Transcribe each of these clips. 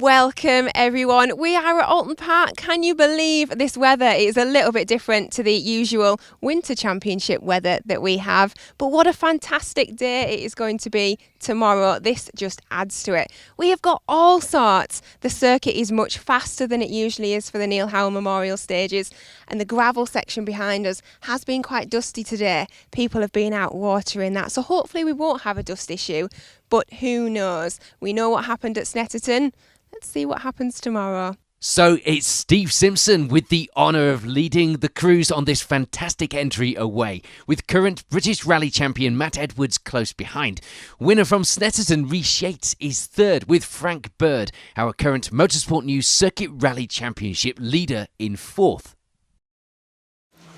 Welcome everyone. We are at Oulton Park. Can you believe this weather is a little bit different to the usual winter championship weather that we have? But what a fantastic day it is going to be tomorrow. This just adds to it. We have got all sorts. The circuit is much faster than it usually is for the Neil Howell Memorial stages, and the gravel section behind us has been quite dusty today. People have been out watering that, so hopefully we won't have a dust issue, but who knows? We know what happened at Snetterton. Let's see what happens tomorrow. So it's Steve Simpson with the honour of leading the crews on this fantastic entry away, with current British Rally champion Matt Edwards close behind. Winner from Snetterton, Rhys Yates, is third, with Frank Bird, our current Motorsport News Circuit Rally Championship leader, in fourth.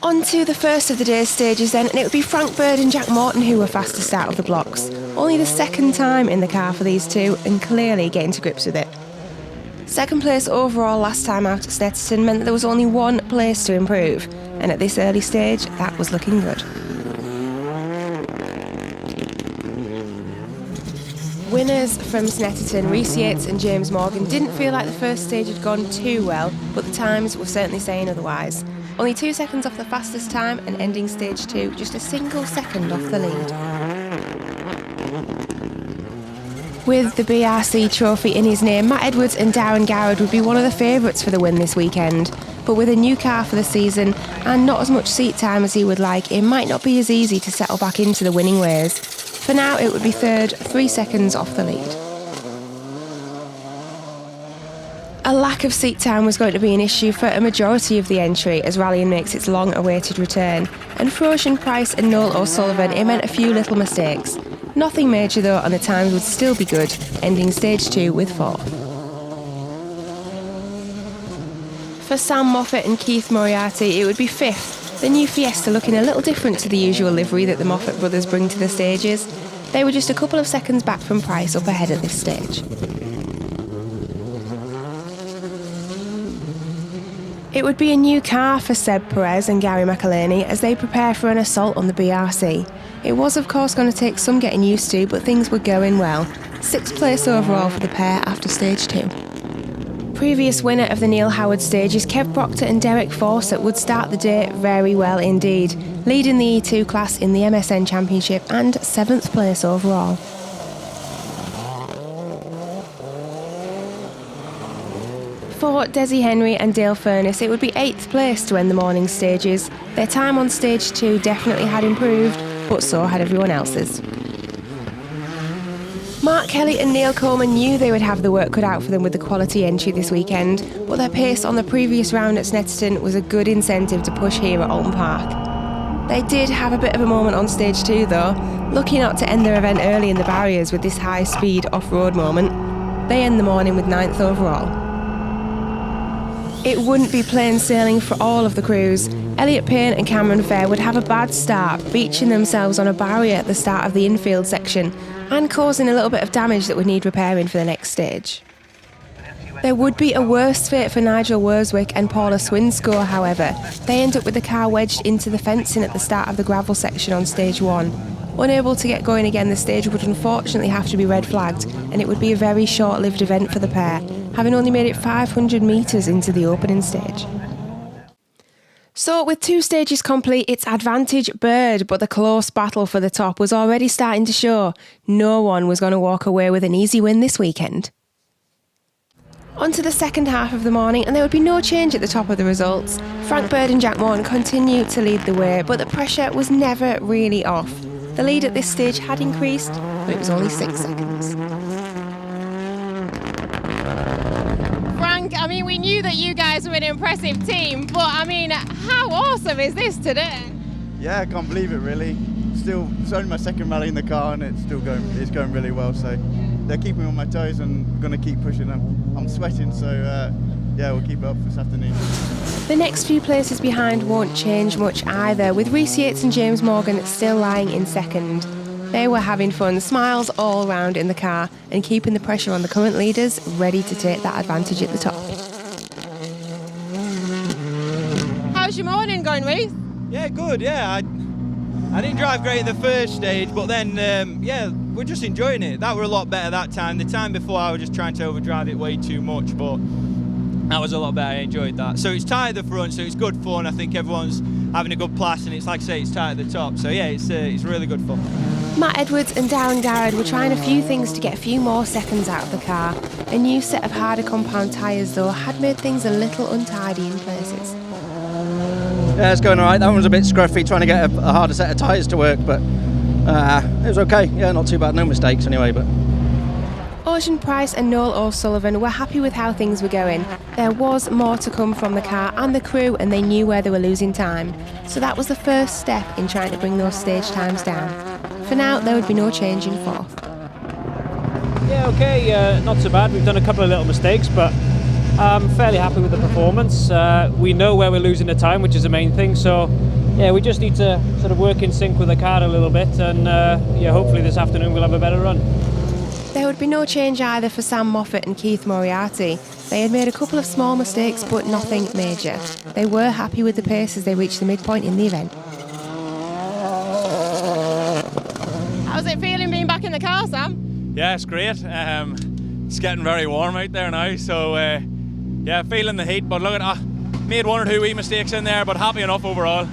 On to the first of the day's stages then, and it would be Frank Bird and Jack Morton who were fastest out of the blocks. Only the second time in the car for these two, and clearly getting to grips with it. Second place overall last time out at Snetterton meant that there was only one place to improve, and at this early stage that was looking good. Winners from Snetterton, Rhys Yates and James Morgan, didn't feel like the first stage had gone too well, but the times were certainly saying otherwise. Only 2 seconds off the fastest time, and ending stage 2 just a single second off the lead. With the BRC trophy in his name, Matt Edwards and Darren Garrard would be one of the favourites for the win this weekend. But with a new car for the season and not as much seat time as he would like, it might not be as easy to settle back into the winning ways. For now, it would be third, 3 seconds off the lead. A lack of seat time was going to be an issue for a majority of the entry as rallying makes its long-awaited return. And for Ocean Price and Noel O'Sullivan, it meant a few little mistakes. Nothing major though, and the times would still be good, ending stage 2 with 4th. For Sam Moffat and Keith Moriarty, it would be 5th, the new Fiesta looking a little different to the usual livery that the Moffat brothers bring to the stages. They were just a couple of seconds back from Price up ahead at this stage. It would be a new car for Seb Perez and Gary McElhaney as they prepare for an assault on the BRC. It was of course going to take some getting used to, but things were going well. 6th place overall for the pair after stage 2. Previous winner of the Neil Howard stages, Kev Proctor and Derek Fawcett, would start the day very well indeed, leading the E2 class in the MSN Championship and 7th place overall. For Desi Henry and Dale Furness, it would be 8th place to end the morning stages. Their time on stage 2 definitely had improved, but so had everyone else's. Mark Kelly and Neil Coleman knew they would have the work cut out for them with the quality entry this weekend, but their pace on the previous round at Snetterton was a good incentive to push here at Oulton Park. They did have a bit of a moment on stage 2 though, lucky not to end their event early in the barriers with this high-speed off-road moment. They end the morning with 9th overall. It wouldn't be plain sailing for all of the crews. Elliot Payne and Cameron Fair would have a bad start, beaching themselves on a barrier at the start of the infield section and causing a little bit of damage that would need repairing for the next stage. There would be a worse fate for Nigel Worswick and Paula Swinscoe, however. They end up with the car wedged into the fencing at the start of the gravel section on stage 1. Unable to get going again, the stage would unfortunately have to be red flagged, and it would be a very short-lived event for the pair, having only made it 500 metres into the opening stage. So with 2 stages complete, it's advantage Bird, but the close battle for the top was already starting to show. No one was going to walk away with an easy win this weekend. On to the second half of the morning, and there would be no change at the top of the results. Frank Bird and Jack Morton continued to lead the way, but the pressure was never really off. The lead at this stage had increased, but it was only 6 seconds. Frank, I mean, we knew that you guys were an impressive team, but I mean, how awesome is this today? Yeah, I can't believe it really. It's only my second rally in the car, and it's going really well. So they're keeping me on my toes, and I'm going to keep pushing them. I'm sweating, so yeah, we'll keep it up this afternoon. The next few places behind won't change much either, with Rhys Yates and James Morgan still lying in second. They were having fun, smiles all round in the car, and keeping the pressure on the current leaders, ready to take that advantage at the top. How's your morning going, Rhys? Yeah, good, yeah. I didn't drive great in the first stage, but then, yeah, we're just enjoying it. That were a lot better that time. The time before I was just trying to overdrive it way too much, but that was a lot better. I enjoyed that. So it's tight at the front, so it's good fun. I think everyone's having a good blast, and it's like I say, it's tight at the top. So yeah, it's really good fun. Matt Edwards and Darren Garrard were trying a few things to get a few more seconds out of the car. A new set of harder compound tyres, though, had made things a little untidy in places. Yeah, it's going all right. That one was a bit scruffy, trying to get a harder set of tyres to work, but it was okay. Yeah, not too bad. No mistakes anyway, but... Ocean Price and Noel O'Sullivan were happy with how things were going. There was more to come from the car and the crew, and they knew where they were losing time. So that was the first step in trying to bring those stage times down. For now, there would be no change in fourth. Yeah, okay, not so bad. We've done a couple of little mistakes, but I'm fairly happy with the performance. We know where we're losing the time, which is the main thing, so yeah, we just need to sort of work in sync with the car a little bit, and yeah, hopefully this afternoon we'll have a better run. There would be no change either for Sam Moffat and Keith Moriarty. They had made a couple of small mistakes, but nothing major. They were happy with the pace as they reached the midpoint in the event. How's it feeling being back in the car, Sam? Yeah, it's great. It's getting very warm out there now, so yeah, feeling the heat. But look at made one or two wee mistakes in there, but happy enough overall.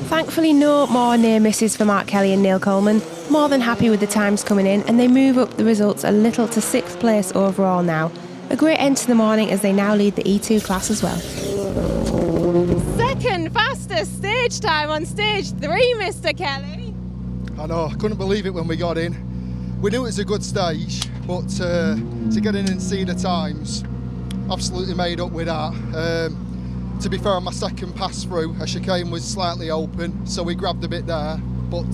Thankfully, no more near misses for Mark Kelly and Neil Coleman. More than happy with the times coming in, and they move up the results a little to 6th place overall now. A great end to the morning as they now lead the E2 class as well. Second fastest stage time on stage 3, Mr. Kelly. I know, I couldn't believe it when we got in. We knew it was a good stage, but to get in and see the times, absolutely made up with that. To be fair, on my second pass through, a chicane was slightly open, so we grabbed a bit there, but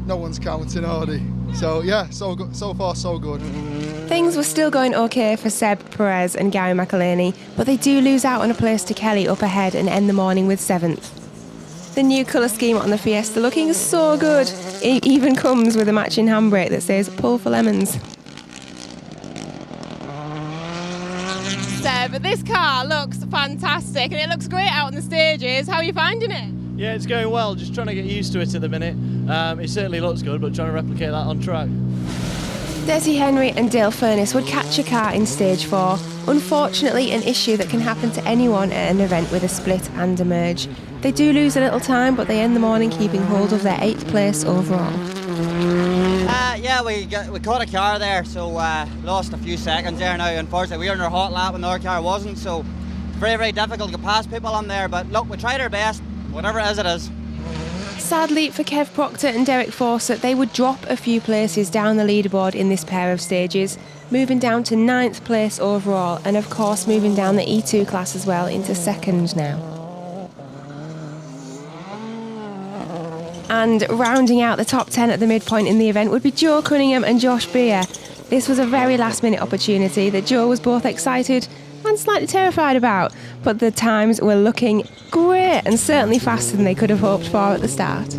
no one's counting, are they? So yeah, so good, so far so good. Things were still going okay for Seb Perez and Gary McElhaney, but they do lose out on a place to Kelly up ahead and end the morning with 7th. The new colour scheme on the Fiesta looking so good. It even comes with a matching handbrake that says "Pull for lemons." Seb, this car looks fantastic and it looks great out on the stages. How are you finding it? Yeah, it's going well. Just trying to get used to it at the minute. It certainly looks good, but trying to replicate that on track. Desi Henry and Dale Furness would catch a car in stage 4. Unfortunately, an issue that can happen to anyone at an event with a split and a merge. They do lose a little time, but they end the morning keeping hold of their 8th place overall. Yeah, we caught a car there, so lost a few seconds there now. Unfortunately, we were in our hot lap and our car wasn't, so it's very, very difficult to get past people on there. But look, we tried our best. Whatever it is, it is. Sadly for Kev Proctor and Derek Fawcett, they would drop a few places down the leaderboard in this pair of stages, moving down to 9th place overall, and of course moving down the E2 class as well into 2nd now. And rounding out the top 10 at the midpoint in the event would be Joe Cunningham and Josh Beer. This was a very last minute opportunity that Joe was both excited and slightly terrified about, but the times were looking great and certainly faster than they could have hoped for at the start.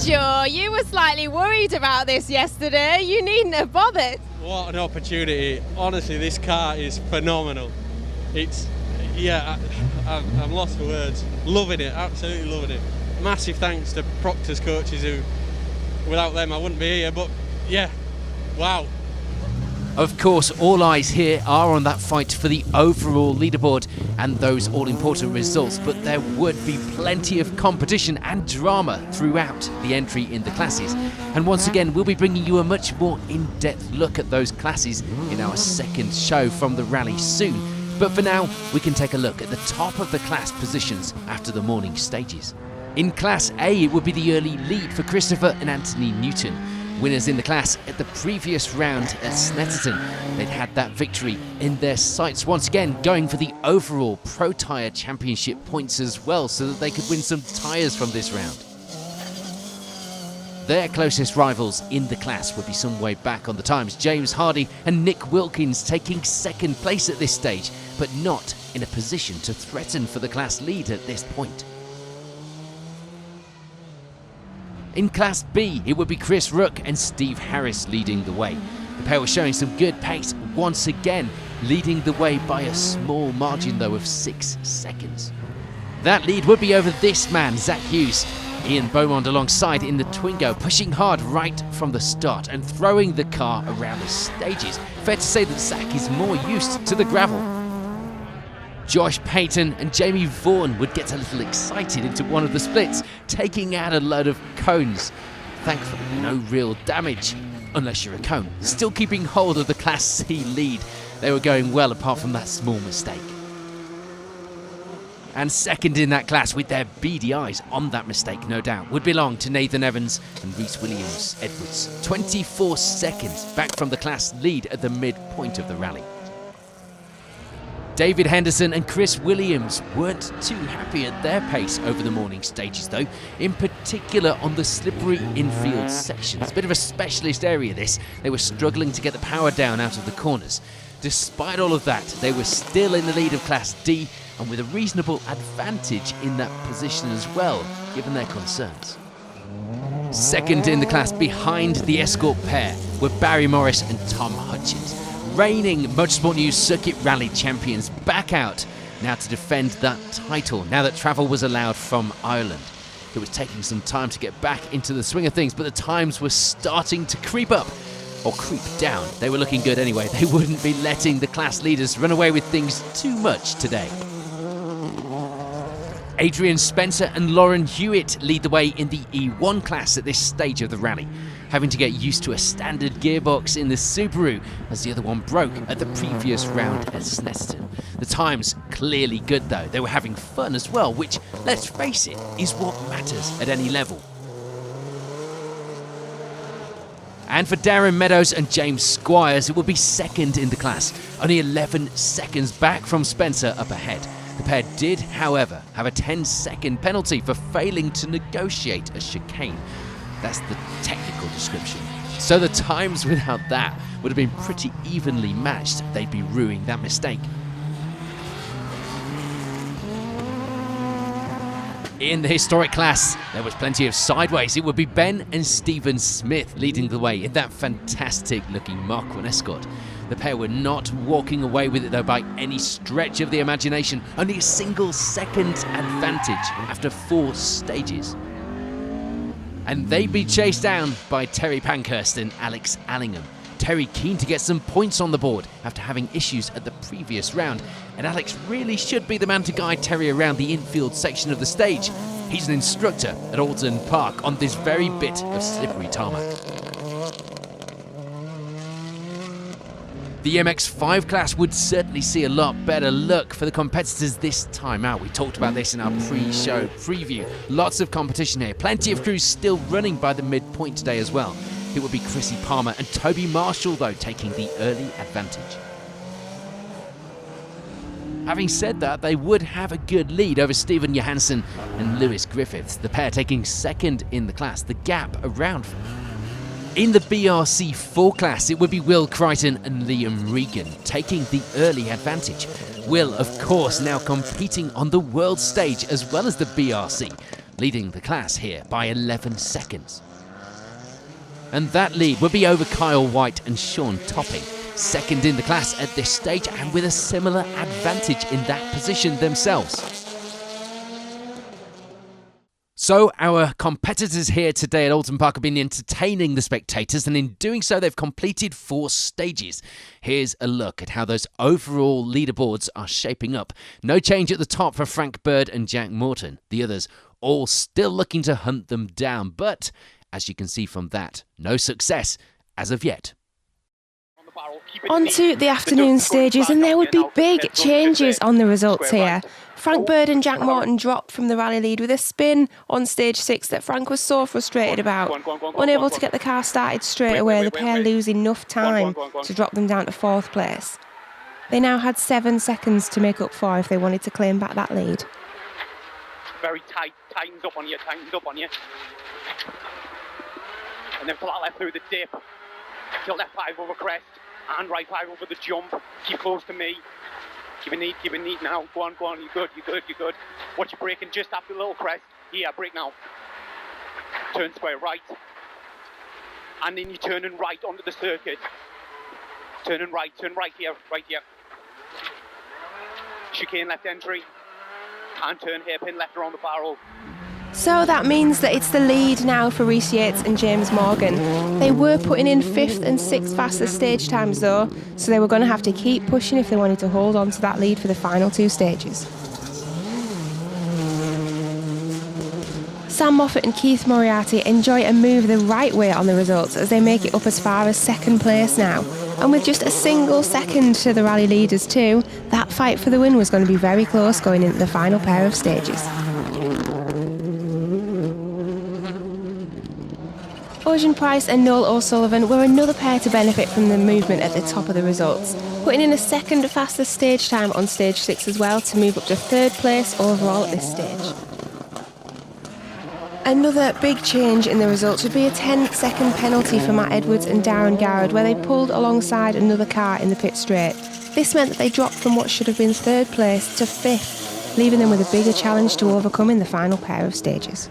Joe, you were slightly worried about this yesterday. You needn't have bothered. What an opportunity. Honestly, this car is phenomenal. It's, yeah, I'm lost for words. Loving it, absolutely loving it. Massive thanks to Proctor's coaches who, without them I wouldn't be here, but yeah, wow. Of course, all eyes here are on that fight for the overall leaderboard and those all-important results, but there would be plenty of competition and drama throughout the entry in the classes. And once again, we'll be bringing you a much more in-depth look at those classes in our second show from the rally soon. But for now, we can take a look at the top of the class positions after the morning stages. In Class A, it would be the early lead for Christopher and Anthony Newton. Winners in the class at the previous round at Snetterton. They'd had that victory in their sights, once again going for the overall Pro Tyre Championship points as well, so that they could win some tyres from this round. Their closest rivals in the class would be some way back on the times. James Hardy and Nick Wilkins taking second place at this stage, but not in a position to threaten for the class lead at this point. In Class B, it would be Chris Rook and Steve Harris leading the way. The pair were showing some good pace once again, leading the way by a small margin though of 6 seconds. That lead would be over this man, Zach Hughes. Ian Beaumont alongside in the Twingo, pushing hard right from the start and throwing the car around the stages. Fair to say that Zach is more used to the gravel. Josh Payton and Jamie Vaughan would get a little excited into one of the splits, taking out a load of cones. Thankfully, no real damage, unless you're a cone. Still keeping hold of the Class C lead. They were going well apart from that small mistake. And second in that class, with their beady eyes on that mistake, no doubt, would belong to Nathan Evans and Rhys Williams-Edwards. 24 seconds back from the class lead at the midpoint of the rally. David Henderson and Chris Williams weren't too happy at their pace over the morning stages though, in particular on the slippery infield sections. Bit of a specialist area this. They were struggling to get the power down out of the corners. Despite all of that, they were still in the lead of Class D and with a reasonable advantage in that position as well, given their concerns. Second in the class behind the Escort pair were Barry Morris and Tom Hutchins. Reigning Motorsport News Circuit Rally champions back out now to defend that title, now that travel was allowed from Ireland. It was taking some time to get back into the swing of things, but the times were starting to creep up, or creep down. They were looking good anyway. They wouldn't be letting the class leaders run away with things too much today. Adrian Spencer and Lauren Hewitt lead the way in the E1 class at this stage of the rally, having to get used to a standard gearbox in the Subaru as the other one broke at the previous round at Snetterton. The times clearly good though. They were having fun as well, which, let's face it, is what matters at any level. And for Darren Meadows and James Squires, it will be second in the class, only 11 seconds back from Spencer up ahead. The pair did, however, have a 10-second penalty for failing to negotiate a chicane. That's the technical description. So the times without that would have been pretty evenly matched. They'd be ruining that mistake. In the historic class, there was plenty of sideways. It would be Ben and Stephen Smith leading the way in that fantastic-looking Mark I Escort. The pair were not walking away with it, though, by any stretch of the imagination. Only a single-second advantage after 4 stages. And they'd be chased down by Terry Pankhurst and Alex Allingham. Terry keen to get some points on the board after having issues at the previous round, and Alex really should be the man to guide Terry around the infield section of the stage. He's an instructor at Oulton Park on this very bit of slippery tarmac. The MX5 class would certainly see a lot better luck for the competitors this time out. We talked about this in our pre-show preview. Lots of competition here. Plenty of crews still running by the midpoint today as well. It would be Chrissy Palmer and Toby Marshall, though, taking the early advantage. Having said that, they would have a good lead over Stephen Johansson and Lewis Griffiths, the pair taking second in the class. The gap around. In the BRC4 class, it would be Will Crichton and Liam Regan taking the early advantage. Will, of course, now competing on the world stage as well as the BRC, leading the class here by 11 seconds. And that lead would be over Kyle White and Sean Topping, second in the class at this stage and with a similar advantage in that position themselves. So our competitors here today at Oulton Park have been entertaining the spectators, and in doing so they've completed 4 stages. Here's a look at how those overall leaderboards are shaping up. No change at the top for Frank Bird and Jack Morton. The others all still looking to hunt them down, but as you can see from that, no success as of yet. On to the afternoon stages, and there would be big changes on the results here. Frank Bird and Jack Morton dropped from the rally lead with a spin on stage 6 that Frank was so frustrated about. Unable to get the car started straight away, the pair lose enough time to drop them down to 4th place. They now had 7 seconds to make up for if they wanted to claim back that lead. Very tight, tightens up on you. And then flat left through the dip. Till left 5 over crest. And right 5 over the jump. Keep close to me. Keep it neat now. Go on. You're good. Watch you braking just after the little crest. Here, brake now. Turn square right. And then you're turning right onto the circuit. Turn right here. Chicane left entry. And turn hairpin left around the barrel. So that means that it's the lead now for Rhys Yates and James Morgan. They were putting in 5th and 6th fastest stage times though, so they were going to have to keep pushing if they wanted to hold on to that lead for the final 2 stages. Sam Moffat and Keith Moriarty enjoy a move the right way on the results as they make it up as far as 2nd place now. And with just a single second to the rally leaders too, that fight for the win was going to be very close going into the final pair of stages. Ocean Price and Noel O'Sullivan were another pair to benefit from the movement at the top of the results, putting in a 2nd fastest stage time on stage 6 as well to move up to 3rd place overall at this stage. Another big change in the results would be a 10-second penalty for Matt Edwards and Darren Garrard, where they pulled alongside another car in the pit straight. This meant that they dropped from what should have been 3rd place to 5th, leaving them with a bigger challenge to overcome in the final pair of stages.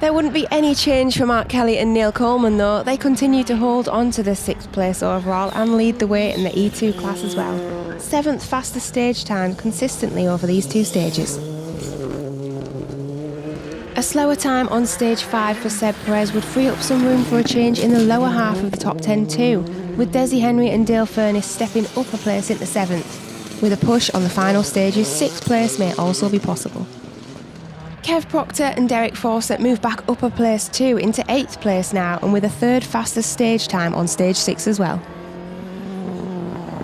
There wouldn't be any change for Mark Kelly and Neil Coleman though. They continue to hold on to the 6th place overall and lead the way in the E2 class as well. 7th fastest stage time consistently over these 2 stages. A slower time on stage 5 for Seb Perez would free up some room for a change in the lower half of the top 10 too, with Desi Henry and Dale Furness stepping up a place into 7th. With a push on the final stages, 6th place may also be possible. Kev Proctor and Derek Fawcett move back up a place too into 8th place now, and with a 3rd fastest stage time on stage 6 as well.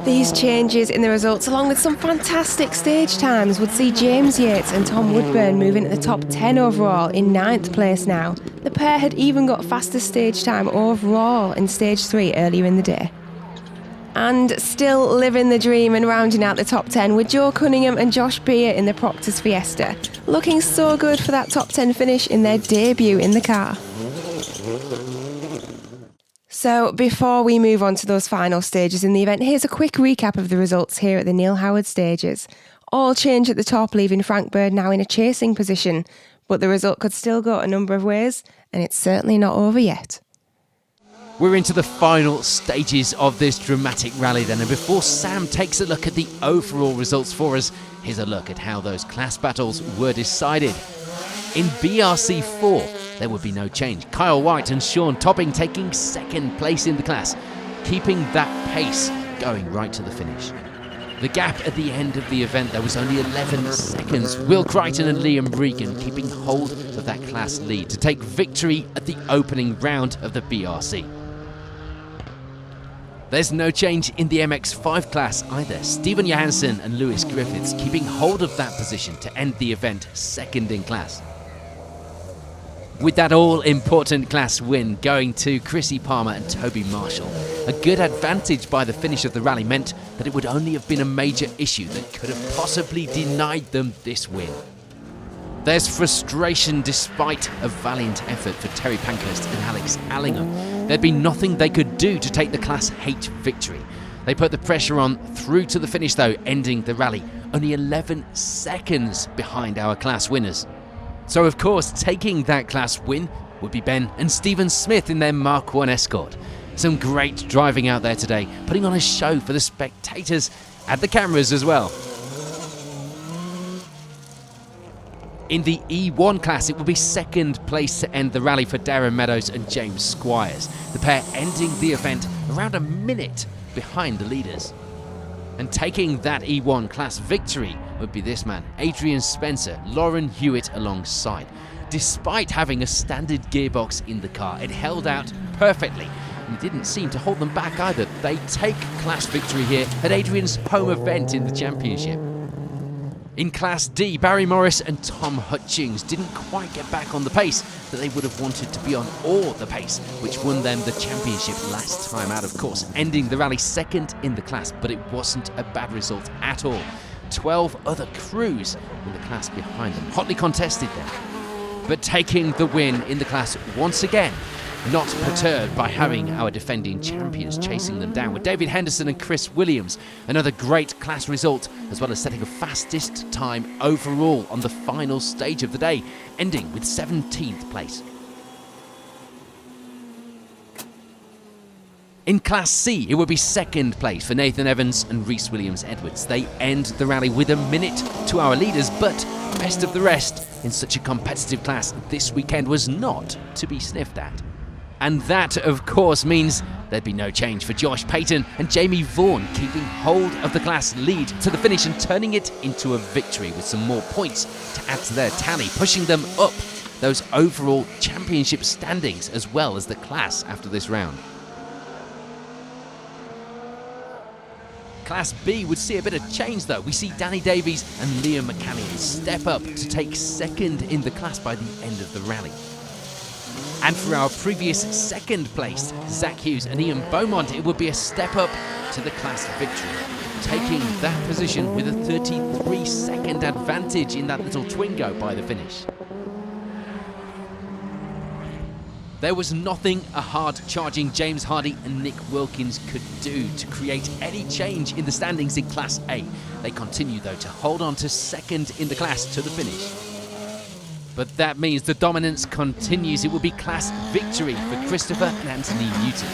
These changes in the results, along with some fantastic stage times, would see James Yates and Tom Woodburn move into the top 10 overall in 9th place now. The pair had even got fastest stage time overall in stage 3 earlier in the day. And still living the dream and rounding out the top 10 with Joe Cunningham and Josh Beer in the Proctor's Fiesta, looking so good for that top 10 finish in their debut in the car. So before we move on to those final stages in the event, here's a quick recap of the results here at the Neil Howard stages. All change at the top, leaving Frank Bird now in a chasing position, but the result could still go a number of ways, and it's certainly not over yet. We're into the final stages of this dramatic rally then, and before Sam takes a look at the overall results for us, here's a look at how those class battles were decided. In BRC 4, there would be no change. Kyle White and Sean Topping taking 2nd place in the class, keeping that pace going right to the finish. The gap at the end of the event, there was only 11 seconds. Will Crichton and Liam Regan keeping hold of that class lead to take victory at the opening round of the BRC. There's no change in the MX5 class either. Stephen Johansson and Lewis Griffiths keeping hold of that position to end the event 2nd in class. With that all-important class win going to Chrissy Palmer and Toby Marshall, a good advantage by the finish of the rally meant that it would only have been a major issue that could have possibly denied them this win. There's frustration despite a valiant effort for Terry Pankhurst and Alex Allingham. There'd been nothing they could do to take the Class H victory. They put the pressure on through to the finish though, ending the rally only 11 seconds behind our class winners. So of course, taking that class win would be Ben and Stephen Smith in their Mark 1 Escort. Some great driving out there today, putting on a show for the spectators and the cameras as well. In the E1 class, it will be 2nd place to end the rally for Darren Meadows and James Squires, the pair ending the event around a minute behind the leaders. And taking that E1 class victory would be this man, Adrian Spencer, Lauren Hewitt alongside. Despite having a standard gearbox in the car, it held out perfectly and didn't seem to hold them back either. They take class victory here at Adrian's home event in the championship. In Class D, Barry Morris and Tom Hutchings didn't quite get back on the pace that they would have wanted to be on, or the pace which won them the championship last time out, of course, ending the rally 2nd in the class, but it wasn't a bad result at all. 12 other crews in the class behind them, hotly contested then, but taking the win in the class once again, not perturbed by having our defending champions chasing them down, with David Henderson and Chris Williams. Another great class result, as well as setting a fastest time overall on the final stage of the day, ending with 17th place. In Class C, it would be 2nd place for Nathan Evans and Rhys Williams-Edwards. They end the rally with a minute to our leaders, but best of the rest in such a competitive class this weekend was not to be sniffed at. And that, of course, means there'd be no change for Josh Payton and Jamie Vaughan keeping hold of the class lead to the finish and turning it into a victory with some more points to add to their tally, pushing them up those overall championship standings as well as the class after this round. Class B would see a bit of change though. We see Danny Davies and Liam McCann step up to take second in the class by the end of the rally. And for our previous second placed, Zach Hughes and Ian Beaumont, it would be a step up to the class victory, taking that position with a 33-second advantage in that little Twingo by the finish. There was nothing a hard-charging James Hardy and Nick Wilkins could do to create any change in the standings in Class A. They continue, though, to hold on to second in the class to the finish. But that means the dominance continues. It will be class victory for Christopher and Anthony Newton.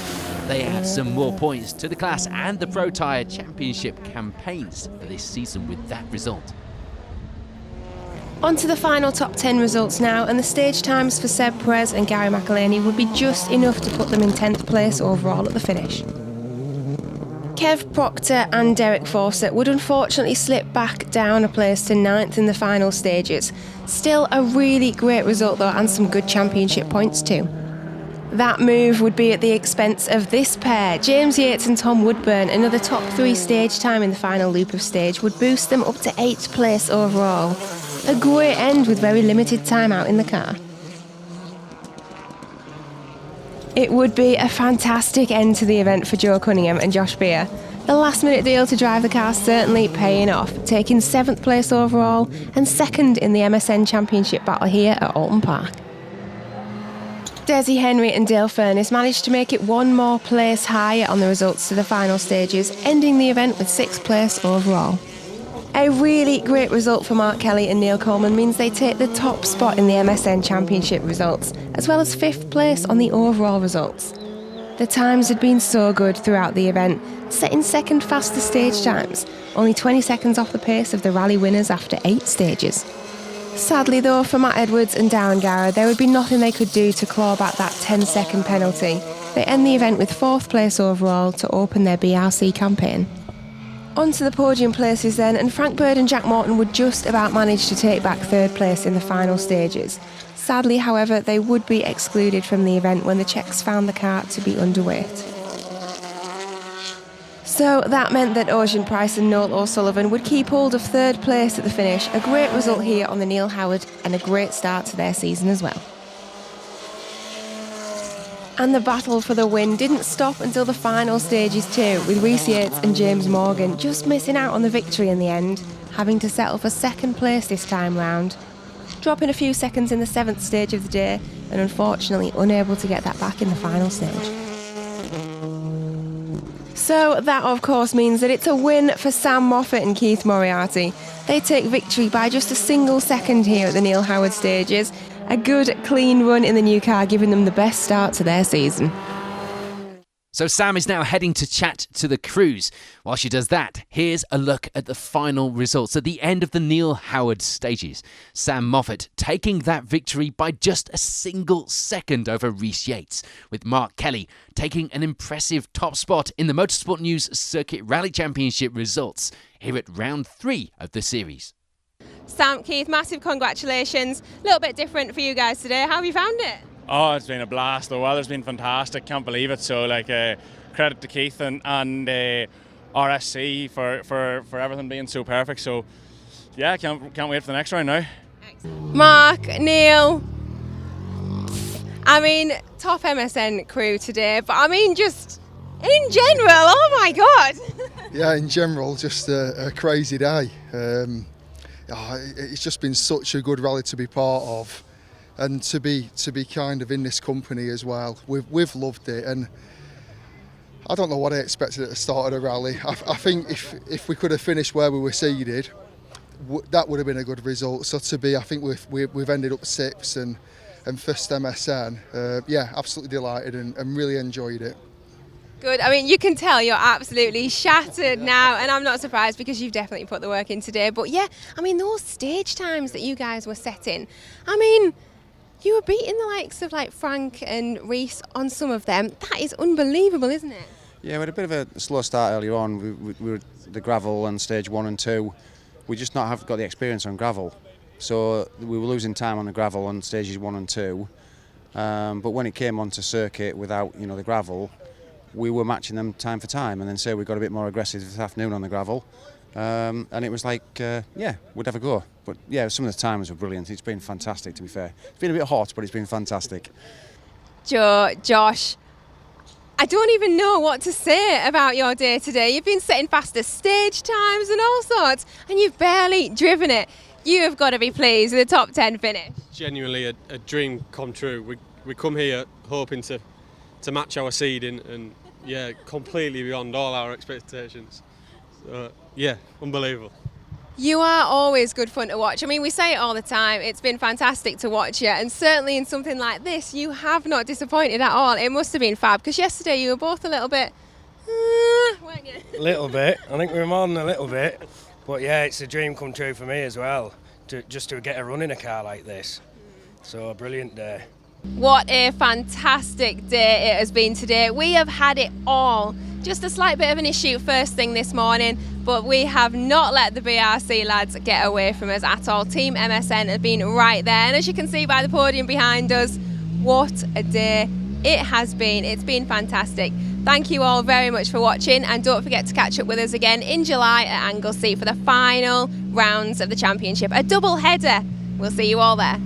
They add some more points to the class and the Pro Tyre Championship campaigns for this season with that result. On to the final top 10 results now, and the stage times for Seb Perez and Gary McElhaney would be just enough to put them in 10th place overall at the finish. Kev Proctor and Derek Fawcett would unfortunately slip back down a place to 9th in the final stages. Still a really great result though, and some good championship points too. That move would be at the expense of this pair. James Yates and Tom Woodburn, another top 3 stage time in the final loop of stage, would boost them up to 8th place overall. A great end with very limited time out in the car. It would be a fantastic end to the event for Joe Cunningham and Josh Beer. The last minute deal to drive the car certainly paying off, taking 7th place overall and 2nd in the MSN Championship battle here at Oulton Park. Desi Henry and Dale Furness managed to make it one more place higher on the results to the final stages, ending the event with 6th place overall. A really great result for Mark Kelly and Neil Coleman means they take the top spot in the MSN Championship results, as well as 5th place on the overall results. The times had been so good throughout the event, setting second fastest stage times, only 20 seconds off the pace of the rally winners after 8 stages. Sadly though, for Matt Edwards and Darren Gara, there would be nothing they could do to claw back that 10-second penalty. They end the event with 4th place overall to open their BRC campaign. On to the podium places then, and Frank Bird and Jack Morton would just about manage to take back 3rd place in the final stages. Sadly, however, they would be excluded from the event when the Czechs found the car to be underweight. So that meant that Ocean Price and Noel O'Sullivan would keep hold of 3rd place at the finish, a great result here on the Neil Howard and a great start to their season as well. And the battle for the win didn't stop until the final stages too, with Rhys Yates and James Morgan just missing out on the victory in the end, having to settle for 2nd place this time round, dropping a few seconds in the 7th stage of the day and unfortunately unable to get that back in the final stage. So that of course means that it's a win for Sam Moffat and Keith Moriarty. They take victory by just a single second here at the Neil Howard stages. A good, clean run in the new car, giving them the best start to their season. So Sam is now heading to chat to the crews. While she does that, here's a look at the final results at the end of the Neil Howard stages. Sam Moffat taking that victory by just a single second over Rhys Yates, with Mark Kelly taking an impressive top spot in the Motorsport News Circuit Rally Championship results here at round 3 of the series. Sam, Keith, massive congratulations. A little bit different for you guys today. How have you found it? Oh, it's been a blast. The weather's been fantastic. Can't believe it. So, credit to Keith and RSC for everything being so perfect. So, yeah, can't wait for the next round now. Mark, Neil, I mean, top MSN crew today, but I mean, just in general, oh my God. Yeah, in general, just a crazy day. It's just been such a good rally to be part of, and to be kind of in this company as well. We've loved it, and I don't know what I expected at the start of the rally. I think if we could have finished where we were seeded, that would have been a good result. So I think we've ended up 6th and first MSN. Yeah, absolutely delighted and really enjoyed it. Good. I mean, you can tell you're absolutely shattered now, and I'm not surprised because you've definitely put the work in today. But yeah, I mean, those stage times that you guys were setting, I mean, you were beating the likes of like Frank and Reese on some of them. That is unbelievable, isn't it? Yeah, we had a bit of a slow start earlier on. We were the gravel on stage 1 and 2. We just not have got the experience on gravel, so we were losing time on the gravel on stages 1 and 2. But when it came onto circuit without the gravel, we were matching them time for time, and then so we got a bit more aggressive this afternoon on the gravel, and it was like, yeah, we'd have a go. But yeah, some of the times were brilliant. It's been fantastic, to be fair. It's been a bit hot, but it's been fantastic. Josh, I don't even know what to say about your day today. You've been setting faster stage times and all sorts, and you've barely driven it. You have got to be pleased with the top 10 finish. Genuinely a dream come true. We come here hoping to match our seeding, and yeah, completely beyond all our expectations. So, yeah, unbelievable. You are always good fun to watch. I mean, we say it all the time. It's been fantastic to watch you, and certainly in something like this, you have not disappointed at all. It must have been fab, because yesterday you were both a little bit, weren't you? A little bit. I think we were more than a little bit. But yeah, it's a dream come true for me as well, to get a run in a car like this. So a brilliant day. What a fantastic day it has been today. We have had it all. Just a slight bit of an issue first thing this morning, but we have not let the BRC lads get away from us at all. Team MSN have been right there, and as you can see by the podium behind us, what a day it has been. It's been fantastic. Thank you all very much for watching, and don't forget to catch up with us again in July at Anglesey for the final rounds of the championship. A double header. We'll see you all there.